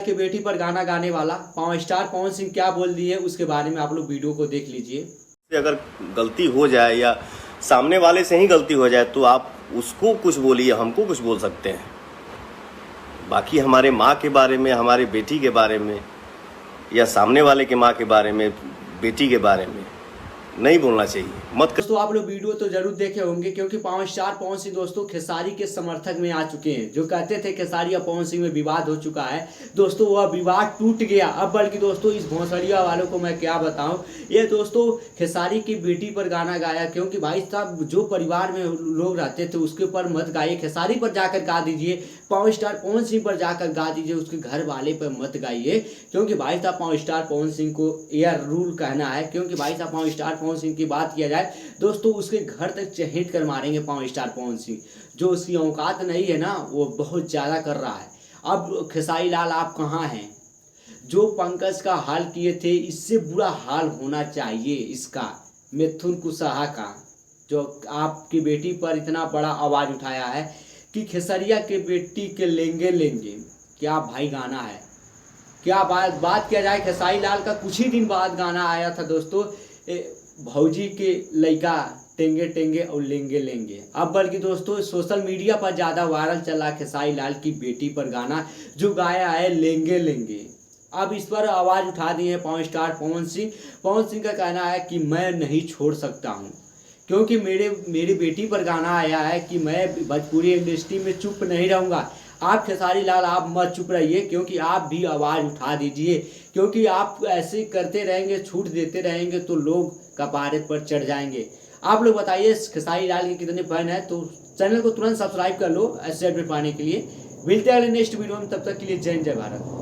की बेटी पर गाना गाने वाला पावर स्टार पवन सिंह क्या बोल दिए उसके बारे में आप लोग वीडियो को देख लीजिए। अगर गलती हो जाए या सामने वाले से ही गलती हो जाए तो आप उसको कुछ बोलिए, हमको कुछ बोल सकते हैं। बाकी हमारे माँ के बारे में, हमारे बेटी के बारे में या सामने वाले के माँ के बारे में, बेटी के बारे में नहीं बोलना चाहिए। मत दोस्तों आप लोग वीडियो तो जरूर देखे होंगे क्योंकि पावर स्टार पवन सिंह दोस्तों खेसारी के समर्थक में आ चुके हैं। जो कहते थे खेसारी और पवन सिंह में विवाद हो चुका है, दोस्तों वह विवाद टूट गया। अब बल्कि दोस्तों इस भोंसड़िया वालों को मैं क्या बताऊं, ये दोस्तों खेसारी की बेटी पर गाना गाया। क्योंकि भाई साहब जो परिवार में लोग रहते थे उसके ऊपर मत गाइए, खेसारी पर जाकर गा दीजिए, पावर स्टार पवन सिंह पर जाकर गा दीजिए, उसके घर वाले पर मत गाइए। क्योंकि भाई साहब पावर स्टार पवन सिंह को यह रूल कहना है। क्योंकि भाई साहब पावर स्टार पवन सिंह की बात किया जाए दोस्तों उसके घर तक चहेट कर मारेंगे पावर स्टार पवन सिंह। जो उसकी औकात नहीं है ना वो बहुत ज़्यादा कर रहा है। अब खेसारी लाल आप कहाँ हैं? जो पंकज का हाल किए थे इससे बुरा हाल होना चाहिए इसका, मिथुन कुशवाहा का, जो आपकी बेटी पर इतना बड़ा आवाज़ उठाया है कि खेसरिया के बेटी के लेंगे लेंगे। क्या भाई गाना है, क्या बात किया जाए। खेसारी लाल का कुछ ही दिन बाद गाना आया था दोस्तों, भौजी के लइका टेंगे टेंगे और लेंगे लेंगे। अब बल्कि दोस्तों सोशल मीडिया पर ज़्यादा वायरल चला खेसारी लाल की बेटी पर गाना जो गाया है लेंगे लेंगे। अब इस पर आवाज़ उठा दी है पावर स्टार पवन सिंह। पवन सिंह का कहना है कि मैं नहीं छोड़ सकता हूँ, क्योंकि मेरी बेटी पर गाना आया है कि मैं भोजपुरी इंडस्ट्री में चुप नहीं रहूँगा। आप खेसारी लाल आप मत चुप रहिए, क्योंकि आप भी आवाज़ उठा दीजिए। क्योंकि आप ऐसे करते रहेंगे, छूट देते रहेंगे तो लोग कपारे पर चढ़ जाएंगे। आप लोग बताइए खेसारी लाल के कितने फैन हैं, तो चैनल को तुरंत सब्सक्राइब कर लो ऐसे अपडेट पाने के लिए। मिलते हैं अगले नेक्स्ट वीडियो में, तब तक के लिए जय हिंद जय भारत।